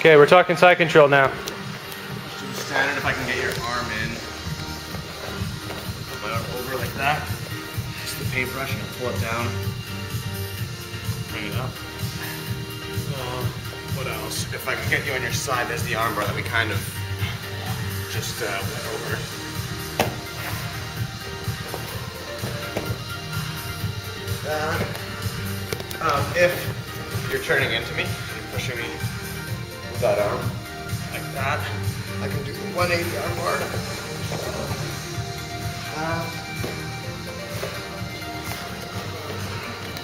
Okay, we're talking side control now. Standard if I can get your arm in. Put my arm over like that. Just the paintbrush and pull it down. Bring it up. What else? If I can get you on your side, there's the arm bar that we kind of just went over. If you're turning into me, you're pushing me with that arm like that, I can do the 180 arm bar.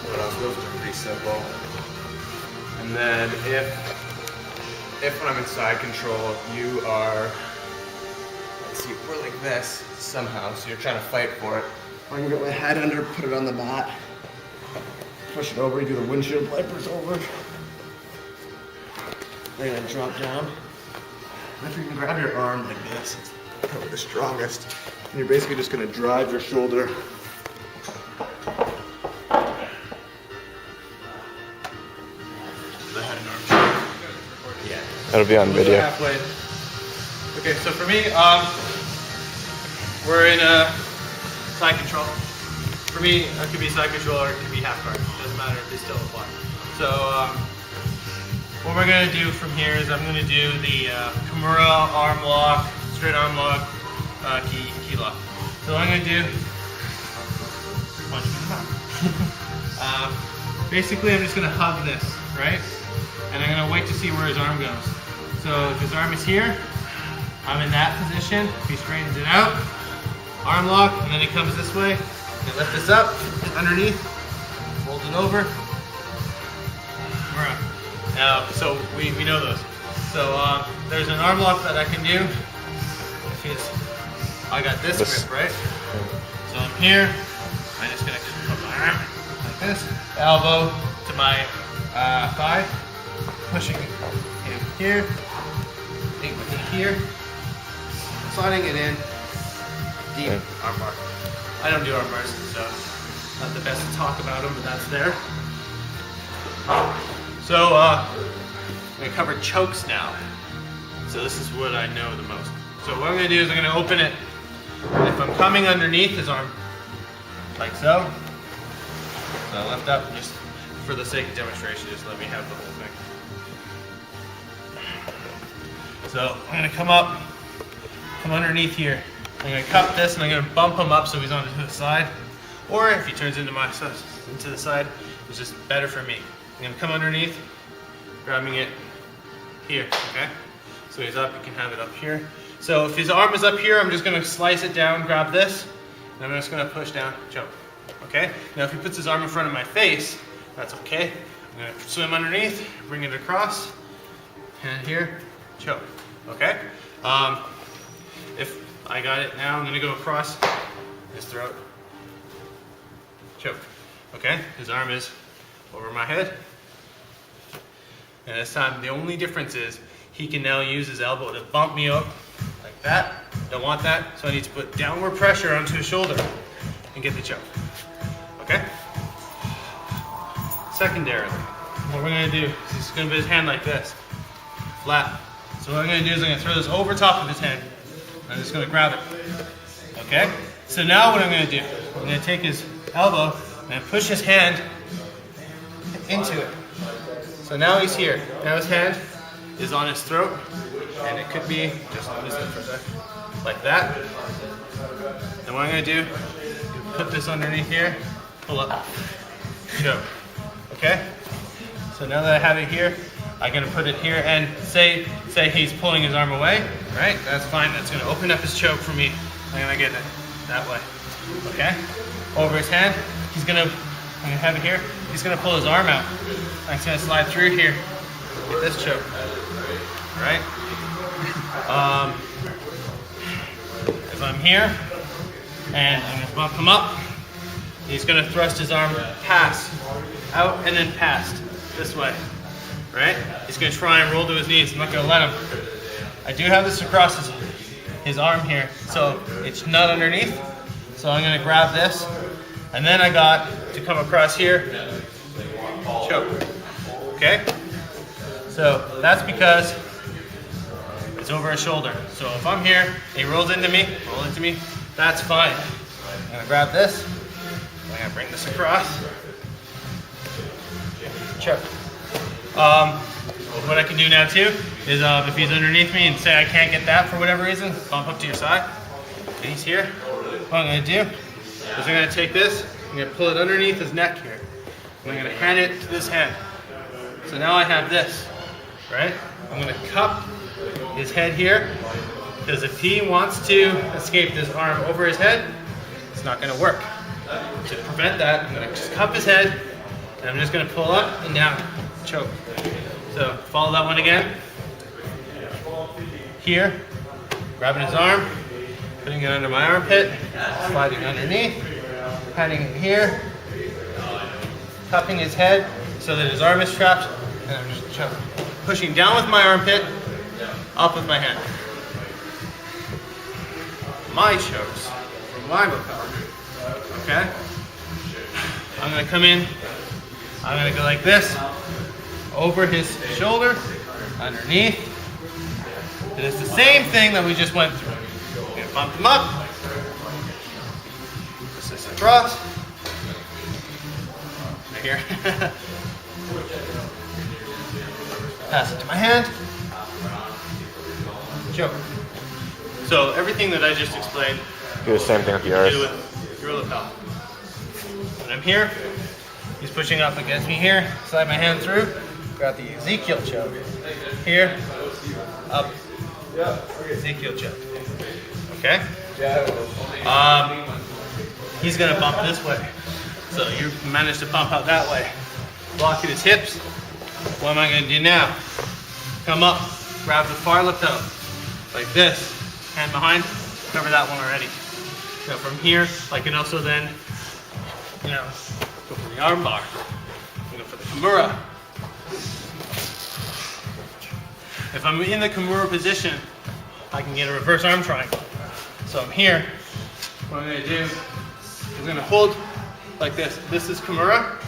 What else? Those are pretty simple. And then if when I'm in side control, you are, let's see, we're like this somehow, so you're trying to fight for it. I can get my head under, put it on the mat, push it over, you do the windshield wipers over. Then gonna drop down. And if you can grab your arm like this, it's probably the strongest. And you're basically just gonna drive your shoulder. Yeah. That'll be on video. Halfway. Okay, so for me, we're in side control. For me, it could be side control or it could be half guard. Doesn't matter, they still apply. So what we're gonna do from here is I'm gonna do the Kimura arm lock, straight arm lock, key lock. So what I'm gonna do, punch him in the mouth. Basically, I'm just gonna hug this, right? And I'm gonna wait to see where his arm goes. So if his arm is here, I'm in that position. If he straightens it out, arm lock, and then he comes this way. And lift this up, underneath, fold it over. We're up. Now, so we know those. So there's an arm lock that I can do. If I got this grip, right? So I'm here. I'm just gonna put my arm like this, elbow to my thigh, pushing him here, take my knee here, sliding it in, deep arm bar. I don't do arm bars, so not the best to talk about them, but that's there. So I'm gonna cover chokes now. So this is what I know the most. So what I'm gonna do is I'm gonna open it. And if I'm coming underneath his arm, like so, so lift up, just for the sake of demonstration, just let me have the whole thing. So I'm gonna come up, come underneath here. I'm gonna cup this and I'm gonna bump him up so he's on the side. Or if he turns into the side, it's just better for me. I'm gonna come underneath, grabbing it here, okay? So he's up, you can have it up here. So if his arm is up here, I'm just gonna slice it down, grab this, and I'm just gonna push down, choke, okay? Now if he puts his arm in front of my face, that's okay. I'm gonna swim underneath, bring it across, hand here, choke, okay? If I got it now, I'm gonna go across his throat, choke, okay? His arm is over my head. And this time, the only difference is he can now use his elbow to bump me up like that. Don't want that, so I need to put downward pressure onto his shoulder and get the choke, okay? Secondarily, what we're gonna do is he's gonna put his hand like this, flat. So what I'm gonna do is I'm gonna throw this over top of his hand. I'm just gonna grab it, okay? So now what I'm gonna do, I'm gonna take his elbow and push his hand into it. So now he's here. Now his hand is on his throat, and it could be just on his head for a second, like that. And what I'm gonna do, put this underneath here, pull up, choke. Okay? So now that I have it here, I'm gonna put it here and say he's pulling his arm away, right? That's fine. That's gonna open up his choke for me. I'm gonna get it that way. Okay? Over his hand, I'm gonna have it here. He's gonna pull his arm out. I'm gonna slide through here. Get this choke. Right? If I'm here and I'm gonna bump him up, he's gonna thrust his arm past, out and then past, this way. Right? He's gonna try and roll to his knees. I'm not gonna let him. I do have this across his arm here, so it's not underneath. So I'm gonna grab this, and then I got to come across here, choke. Okay? So that's because it's over his shoulder. So if I'm here, and he rolls into me, that's fine. I'm gonna grab this, I'm gonna bring this across. Choke. What I can do now too is if he's underneath me and say I can't get that for whatever reason, bump up to your side. And he's here. What I'm gonna do is I'm gonna take this, I'm gonna pull it underneath his neck here. And I'm gonna hand it to this hand. So now I have this, right? I'm gonna cup his head here, because if he wants to escape this arm over his head, it's not gonna work. To prevent that, I'm gonna just cup his head, and I'm just gonna pull up and down, choke. So follow that one again. Here, grabbing his arm, putting it under my armpit, sliding underneath, patting him here, cupping his head so that his arm is trapped, and I'm just choking. Pushing down with my armpit, up with my hand. My chokes from my lapel. Okay? I'm gonna come in, I'm gonna go like this, over his shoulder, underneath. And it's the same thing that we just went through. I'm gonna bump him up, push this across, right here. Pass it to my hand, choke. So everything that I just explained, Do the same thing with yours. do with your lapel. When I'm here, he's pushing up against me here, slide my hand through, got the Ezekiel choke. Here, up, Ezekiel choke. Okay? He's gonna bump this way. So you managed to bump out that way. Blocking his hips. What am I gonna do now? Come up, grab the far lapel, like this, hand behind, cover that one already. So from here, I can also then, go for the arm bar, go for the Kimura. If I'm in the Kimura position, I can get a reverse arm triangle. So I'm here, what I'm gonna do is I'm gonna hold like this. This is Kimura,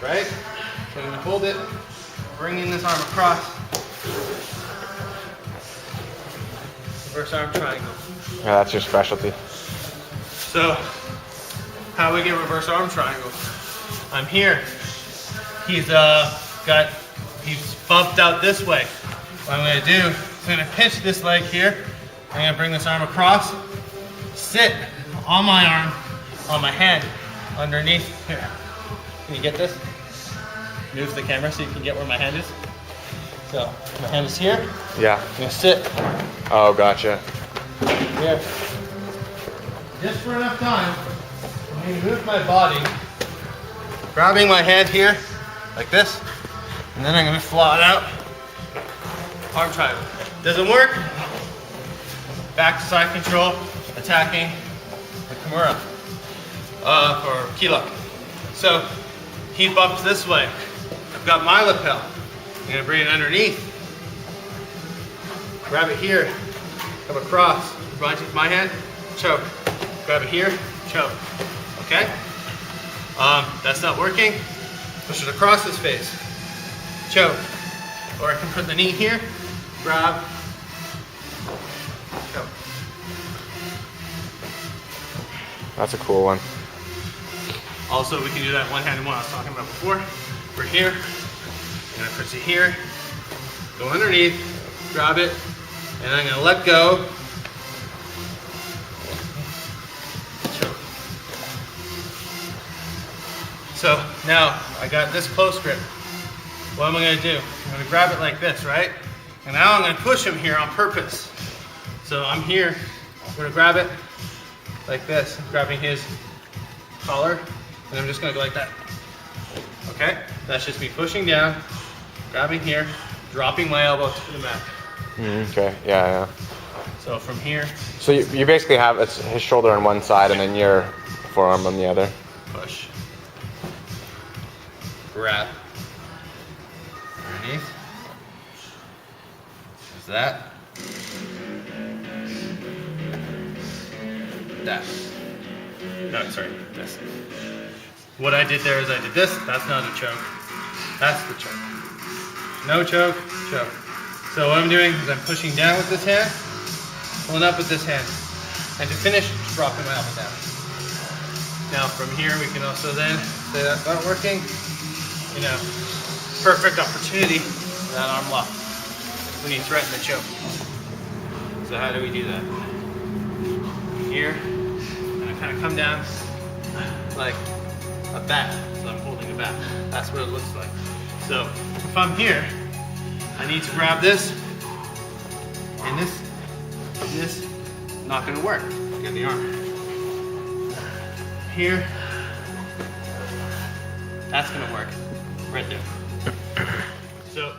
right? So I'm gonna hold it, bringing this arm across. Reverse arm triangle. Yeah, that's your specialty. So, how we get reverse arm triangle? I'm here. He's bumped out this way. What I'm gonna do is I'm gonna pinch this leg here. I'm gonna bring this arm across, sit on my arm, on my hand, underneath here. Can you get this? Move the camera so you can get where my hand is. So, my hand is here. Yeah. I'm gonna sit Oh, gotcha. here. Just for enough time, I'm gonna move my body, grabbing my hand here, like this, and then I'm gonna flaw it out. Arm triangle. Doesn't work? Back to side control, attacking the Kimura, or Kilo. So, he bumps this way. I've got my lapel. I'm gonna bring it underneath. Grab it here, come across, run to my hand, choke. Grab it here, choke. Okay? That's not working. Push it across his face, choke. Or I can put the knee here, grab, choke. That's a cool one. Also, we can do that one-handed one I was talking about before. We're here, I'm gonna push it here, go underneath, grab it, and I'm gonna let go. Choke. So now I got this close grip. What am I gonna do? I'm gonna grab it like this, right? And now I'm gonna push him here on purpose. So I'm here, I'm gonna grab it like this, grabbing his collar, and I'm just gonna go like that. Okay? That's just me pushing down, grabbing here, dropping my elbow to the mat. Okay, yeah. So from here, So you basically have his shoulder on one side and then your forearm on the other. push, grab, underneath, there's that, that, no, sorry, this. What I did there is I did this, that's not a choke, that's the choke. No choke, choke. So what I'm doing is I'm pushing down with this hand, pulling up with this hand. And to finish, just dropping my elbow down. Now from here, we can also then say that's not working. You know, perfect opportunity for that arm lock when you threaten the choke. So how do we do that? Here, and I kind of come down like a bat. So I'm holding a bat. That's what it looks like. So if I'm here, I need to grab this, and this, not gonna work. Get the arm. Here, that's gonna work, right there. So